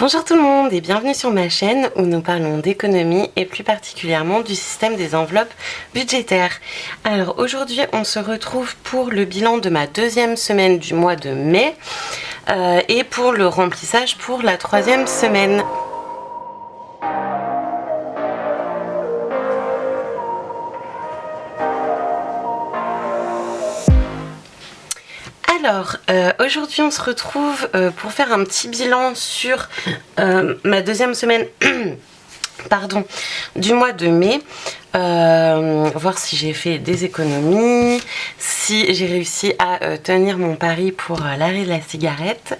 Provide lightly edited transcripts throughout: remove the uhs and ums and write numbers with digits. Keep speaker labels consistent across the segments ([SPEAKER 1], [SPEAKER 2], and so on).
[SPEAKER 1] Bonjour tout le monde et bienvenue sur ma chaîne où nous parlons d'économie et plus particulièrement du système des enveloppes budgétaires. Alors aujourd'hui on se retrouve pour le bilan de ma deuxième semaine du mois de mai et pour le remplissage pour la troisième semaine. Alors, aujourd'hui on se retrouve pour faire un petit bilan sur ma deuxième semaine pardon, du mois de mai. Voir si j'ai fait des économies, si j'ai réussi à tenir mon pari pour l'arrêt de la cigarette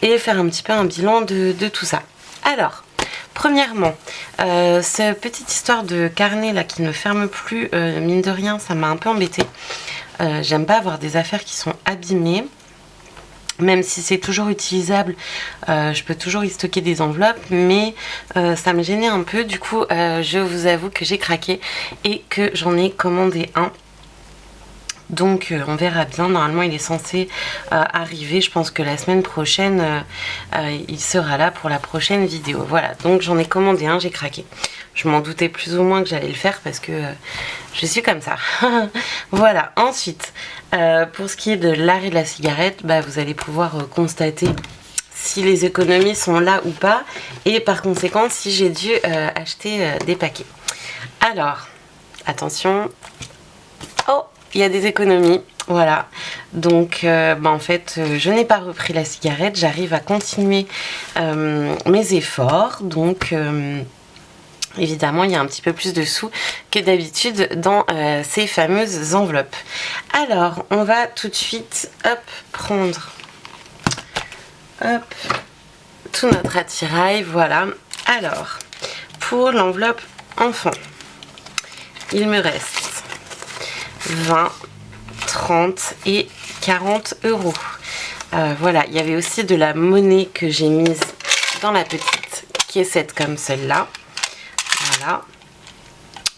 [SPEAKER 1] et faire un petit peu un bilan de tout ça. Alors, premièrement, cette petite histoire de carnet là qui ne ferme plus, mine de rien, ça m'a un peu embêtée. J'aime pas avoir des affaires qui sont abîmées. Même si c'est toujours utilisable, je peux toujours y stocker des enveloppes, mais ça me gênait un peu. Du coup, je vous avoue que j'ai craqué et que j'en ai commandé un. Donc on verra bien, normalement il est censé arriver, je pense que la semaine prochaine il sera là pour la prochaine vidéo. Voilà, donc j'en ai commandé un, j'ai craqué. Je m'en doutais plus ou moins que j'allais le faire parce que je suis comme ça. Voilà, ensuite pour ce qui est de l'arrêt de la cigarette, vous allez pouvoir constater si les économies sont là ou pas et par conséquent si j'ai dû acheter des paquets. Alors, attention. Oh, il y a des économies, voilà. Donc en fait je n'ai pas repris la cigarette, j'arrive à continuer mes efforts. Donc évidemment il y a un petit peu plus de sous que d'habitude dans ces fameuses enveloppes. Alors on va tout de suite prendre tout notre attirail, voilà. Alors pour l'enveloppe enfant, il me reste 20, 30 et 40 euros. Voilà, il y avait aussi de la monnaie que j'ai mise dans la petite, qui est cette comme celle-là. Voilà.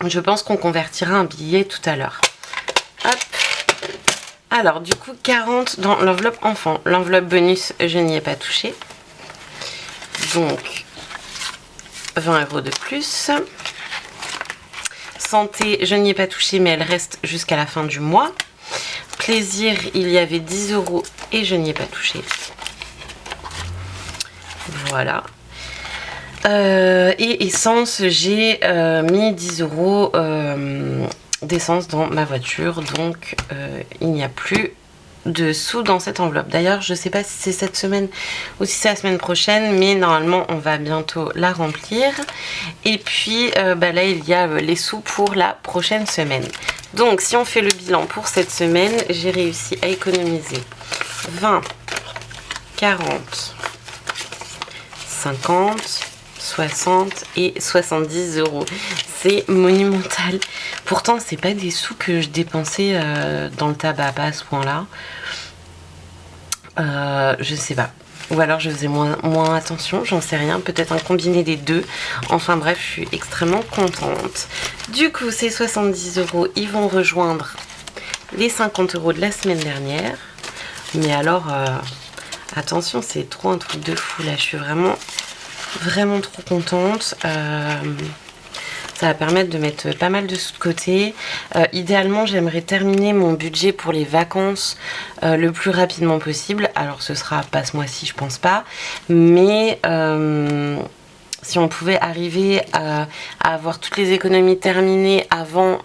[SPEAKER 1] Je pense qu'on convertira un billet tout à l'heure. Hop. Alors, du coup, 40 dans l'enveloppe enfant. L'enveloppe bonus, je n'y ai pas touché. Donc, 20 euros de plus. Santé, je n'y ai pas touché, mais elle reste jusqu'à la fin du mois. Plaisir, il y avait 10 euros et je n'y ai pas touché. Voilà. Et essence, j'ai mis 10 euros d'essence dans ma voiture. Donc, il n'y a plus de sous dans cette enveloppe. D'ailleurs, je ne sais pas si c'est cette semaine ou si c'est la semaine prochaine, mais normalement on va bientôt la remplir. Et puis là il y a les sous pour la prochaine semaine. Donc si on fait le bilan pour cette semaine, j'ai réussi à économiser 20, 40, 50, 60 et 70 euros. C'est monumental. Pourtant, c'est pas des sous que je dépensais dans le tabac, pas à ce point-là. Je sais pas. Ou alors je faisais moins attention, j'en sais rien. Peut-être un combiné des deux. Enfin bref, je suis extrêmement contente. Du coup, ces 70 euros, ils vont rejoindre les 50 euros de la semaine dernière. Mais alors, attention, c'est trop un truc de fou là. Je suis vraiment trop contente. Ça va permettre de mettre pas mal de sous de côté. Idéalement, j'aimerais terminer mon budget pour les vacances le plus rapidement possible. Alors, ce sera pas ce mois-ci, je pense pas. Mais si on pouvait arriver à avoir toutes les économies terminées avant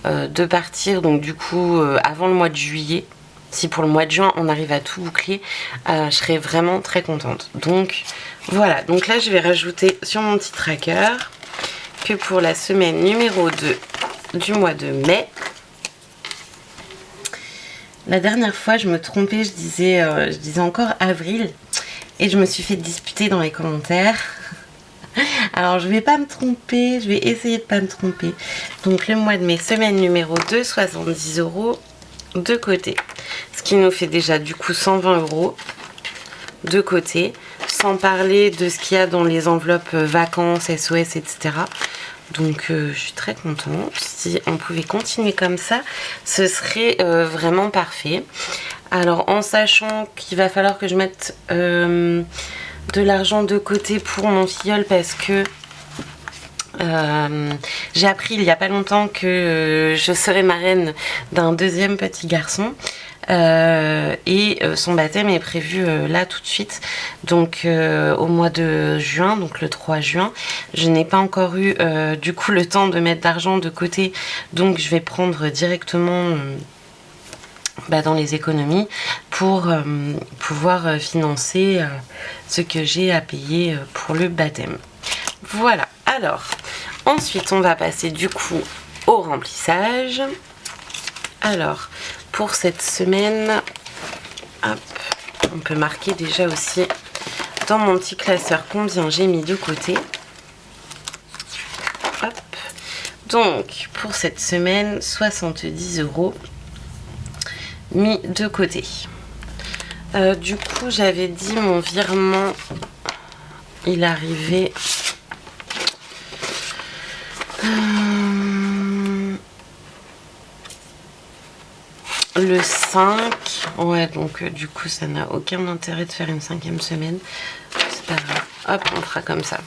[SPEAKER 1] de partir, donc du coup, avant le mois de juillet, si pour le mois de juin, on arrive à tout boucler, je serais vraiment très contente. Donc, voilà. Donc là, je vais rajouter sur mon petit tracker que pour la semaine numéro 2 du mois de mai. La dernière fois je me trompais, je disais encore avril et je me suis fait disputer dans les commentaires. Alors je vais pas me tromper, je vais essayer de pas me tromper. Donc le mois de mai, semaine numéro 2, 70 euros de côté. Ce qui nous fait déjà du coup 120 euros de côté. Sans parler de ce qu'il y a dans les enveloppes vacances, SOS, etc. Donc je suis très contente. Si on pouvait continuer comme ça, ce serait vraiment parfait. Alors en sachant qu'il va falloir que je mette de l'argent de côté pour mon filleul parce que j'ai appris il y a pas longtemps que je serais marraine d'un deuxième petit garçon. Son baptême est prévu là tout de suite, donc au mois de juin, donc le 3 juin. Je n'ai pas encore eu du coup le temps de mettre d'argent de côté, donc je vais prendre directement dans les économies pour pouvoir financer ce que j'ai à payer pour le baptême. Voilà, alors ensuite on va passer du coup au remplissage. Alors pour cette semaine, hop, on peut marquer déjà aussi dans mon petit classeur combien j'ai mis de côté. Hop. Donc pour cette semaine, 70 € mis de côté. Du coup j'avais dit mon virement, il arrivait le 5. Ouais, donc du coup ça n'a aucun intérêt de faire une 5e semaine. C'est pas grave. Hop, on fera comme ça.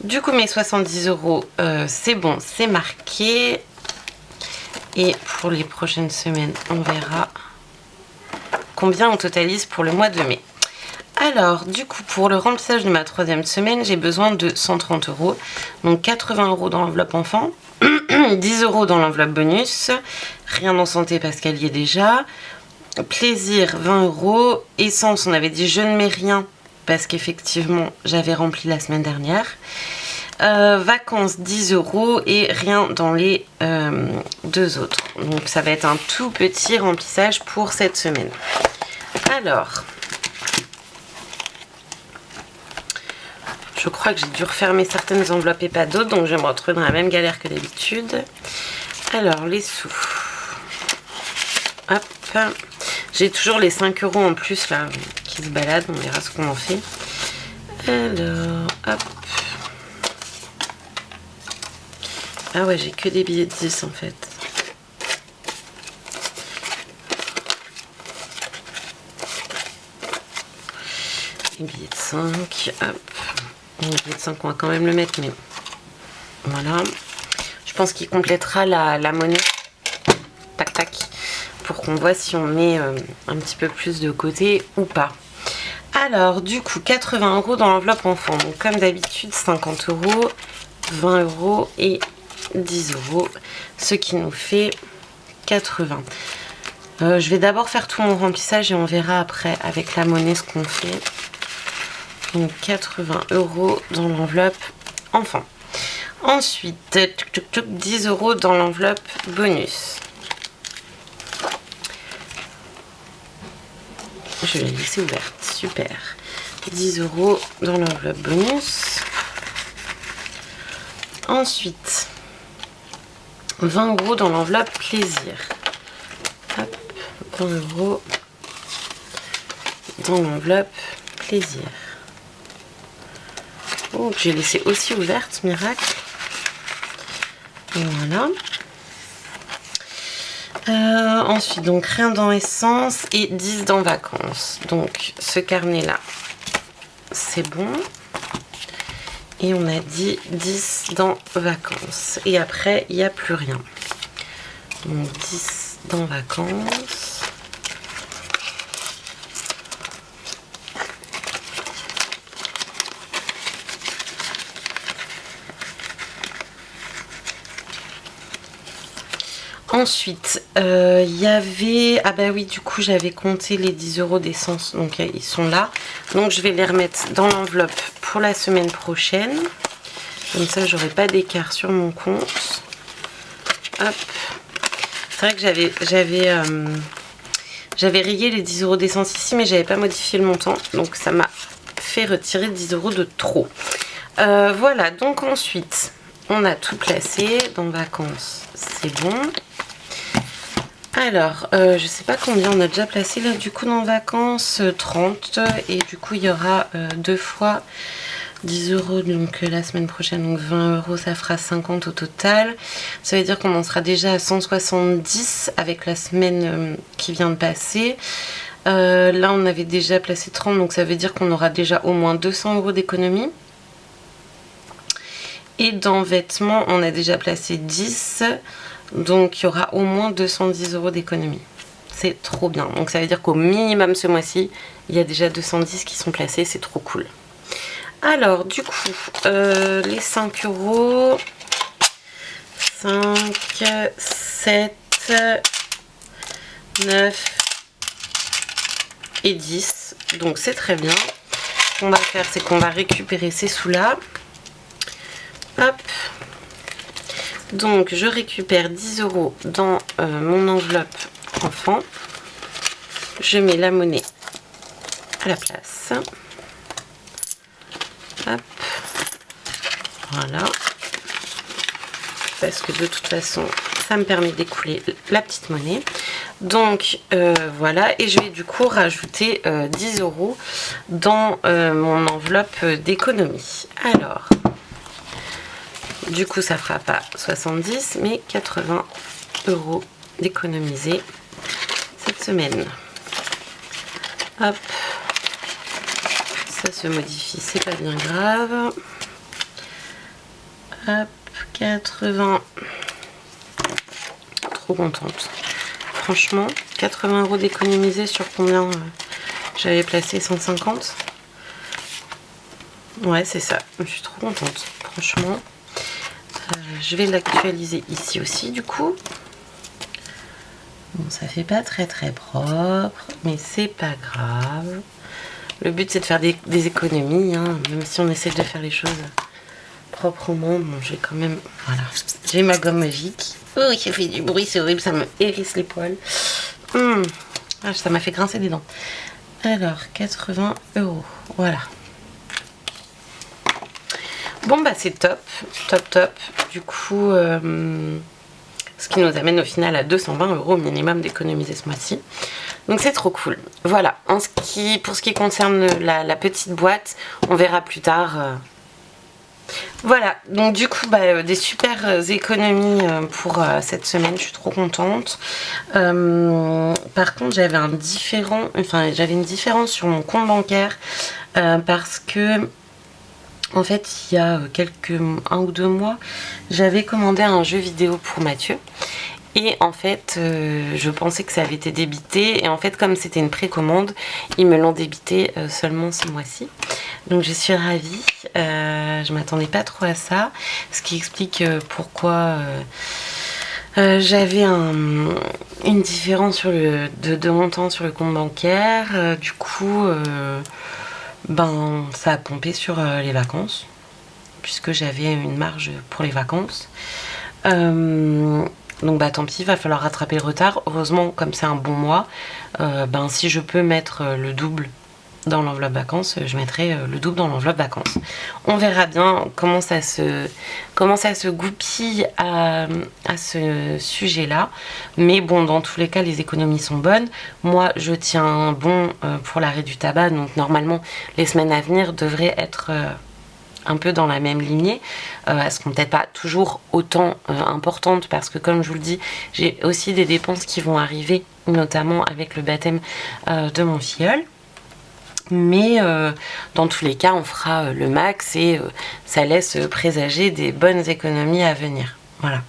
[SPEAKER 1] Du coup mes 70 €, c'est bon, c'est marqué. Et pour les prochaines semaines, on verra combien on totalise pour le mois de mai. Alors, du coup, pour le remplissage de ma 3e semaine, j'ai besoin de 130 €. Donc 80 € dans l'enveloppe enfant, 10 € dans l'enveloppe bonus, rien en santé parce qu'elle y est déjà, plaisir 20 €, essence, on avait dit je ne mets rien parce qu'effectivement j'avais rempli la semaine dernière, vacances 10 € et rien dans les deux autres. Donc ça va être un tout petit remplissage pour cette semaine. Alors, je crois que j'ai dû refermer certaines enveloppes et pas d'autres, donc je vais me retrouver dans la même galère que d'habitude. Alors, les sous. Hop. J'ai toujours les 5 € en plus là qui se baladent, on verra ce qu'on en fait. Alors, hop. Ah ouais, j'ai que des billets de 10 en fait. Les billets de 5, hop. Les billets de 5, on va quand même le mettre, mais voilà. Je pense qu'il complétera la monnaie. Tac, tac. Pour qu'on voit si on met un petit peu plus de côté ou pas. Alors, du coup, 80 € dans l'enveloppe enfant. Donc, comme d'habitude, 50 €, 20 € et 10 €. Ce qui nous fait 80. Je vais d'abord faire tout mon remplissage et on verra après avec la monnaie ce qu'on fait. Donc 80 € dans l'enveloppe enfant. Ensuite, 10 € dans l'enveloppe bonus. Je l'ai laissée ouverte, super. 10 € dans l'enveloppe bonus. Ensuite, 20 € dans l'enveloppe plaisir. Hop, 20 € dans l'enveloppe plaisir. Oh, que j'ai laissé aussi ouverte, miracle. Voilà. Ensuite, donc rien dans essence et 10 dans vacances. Donc ce carnet-là, c'est bon. Et on a dit 10 dans vacances. Et après, il n'y a plus rien. Donc 10 dans vacances. Ensuite, il y avait... Ah bah oui, du coup, j'avais compté les 10 € d'essence. Donc, ils sont là. Donc, je vais les remettre dans l'enveloppe pour la semaine prochaine. Comme ça, j'aurai pas d'écart sur mon compte. Hop. C'est vrai que j'avais rayé les 10 € d'essence ici, mais j'avais pas modifié le montant. Donc, ça m'a fait retirer 10 € de trop. Voilà, donc ensuite, on a tout placé. Dans vacances, c'est bon. Alors, je sais pas combien on a déjà placé là, du coup dans vacances, 30, et du coup il y aura 2 fois 10 €, donc la semaine prochaine, donc 20 €, ça fera 50 au total. Ça veut dire qu'on en sera déjà à 170 avec la semaine qui vient de passer. Là on avait déjà placé 30, donc ça veut dire qu'on aura déjà au moins 200 € d'économie. Et dans vêtements on a déjà placé 10, donc il y aura au moins 210 € d'économie. C'est trop bien, donc ça veut dire qu'au minimum ce mois-ci il y a déjà 210 qui sont placés, c'est trop cool. Alors du coup les 5 €, 5, 7, 9 et 10, donc c'est très bien. Ce qu'on va faire, c'est qu'on va récupérer ces sous-là. Hop. Donc je récupère 10 € dans mon enveloppe enfant. Je mets la monnaie à la place. Hop. Voilà. Parce que de toute façon, ça me permet d'écouler la petite monnaie. Donc voilà, et je vais du coup rajouter 10 € dans mon enveloppe d'économie. Alors, du coup ça fera pas 70 mais 80 € d'économiser cette semaine. Hop, ça se modifie, c'est pas bien grave. Hop, 80. Trop contente. Franchement, 80 € d'économiser sur combien j'avais placé 150. Ouais, c'est ça. Je suis trop contente. Franchement, je vais l'actualiser ici aussi du coup. Bon, ça fait pas très propre, mais c'est pas grave. Le but c'est de faire des économies, hein, même si on essaie de faire les choses proprement. Bon, j'ai quand même, voilà, j'ai ma gomme magique. Oh, ça fait du bruit, c'est horrible, ça me hérisse les poils. Ah, ça m'a fait grincer des dents. Alors, 80 €, voilà. Bon bah c'est top. Du coup, ce qui nous amène au final à 220 € minimum d'économiser ce mois-ci. Donc c'est trop cool. Voilà, pour ce qui concerne la petite boîte, on verra plus tard. Voilà, donc du coup des super économies pour cette semaine, je suis trop contente. Par contre j'avais une différence sur mon compte bancaire parce que en fait il y a 1 ou 2 mois j'avais commandé un jeu vidéo pour Mathieu. Et en fait, je pensais que ça avait été débité. Et en fait, comme c'était une précommande, ils me l'ont débité seulement ce mois-ci. Donc je suis ravie. Je m'attendais pas trop à ça. Ce qui explique pourquoi j'avais une différence de montant sur le compte bancaire. Du coup, ça a pompé sur les vacances. Puisque j'avais une marge pour les vacances. Donc tant pis, il va falloir rattraper le retard. Heureusement, comme c'est un bon mois, si je peux mettre le double dans l'enveloppe vacances, je mettrai le double dans l'enveloppe vacances. On verra bien comment ça se goupille à ce sujet-là. Mais bon, dans tous les cas, les économies sont bonnes. Moi, je tiens bon pour l'arrêt du tabac. Donc normalement, les semaines à venir devraient être un peu dans la même lignée. Elles seront peut-être pas toujours autant importantes parce que comme je vous le dis, j'ai aussi des dépenses qui vont arriver, notamment avec le baptême de mon filleul. Mais dans tous les cas, on fera le max et ça laisse présager des bonnes économies à venir. Voilà.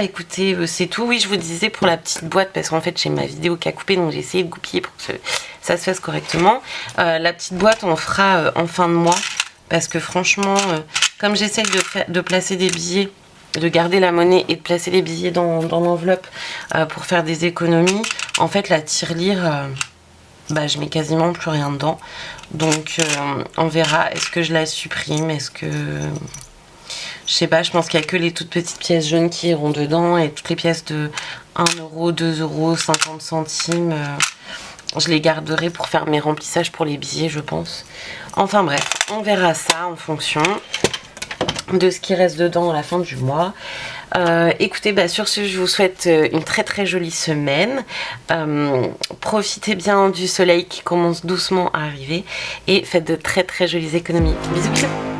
[SPEAKER 1] Écoutez, c'est tout. Oui, je vous disais pour la petite boîte, parce qu'en fait j'ai ma vidéo qui a coupé, donc j'ai essayé de goupiller pour que ça se fasse correctement. La petite boîte on fera en fin de mois, parce que franchement, comme j'essaye de placer des billets, de garder la monnaie et de placer les billets dans l'enveloppe pour faire des économies, en fait la tirelire, je mets quasiment plus rien dedans. Donc on verra, est-ce que je la supprime, est-ce que... Je sais pas, je pense qu'il n'y a que les toutes petites pièces jaunes qui iront dedans et toutes les pièces de 1 €, 2 €, 50 centimes, je les garderai pour faire mes remplissages pour les billets, je pense. Enfin bref, on verra ça en fonction de ce qui reste dedans à la fin du mois. Écoutez, sur ce, je vous souhaite une très jolie semaine. Profitez bien du soleil qui commence doucement à arriver et faites de très jolies économies. Bisous bisous.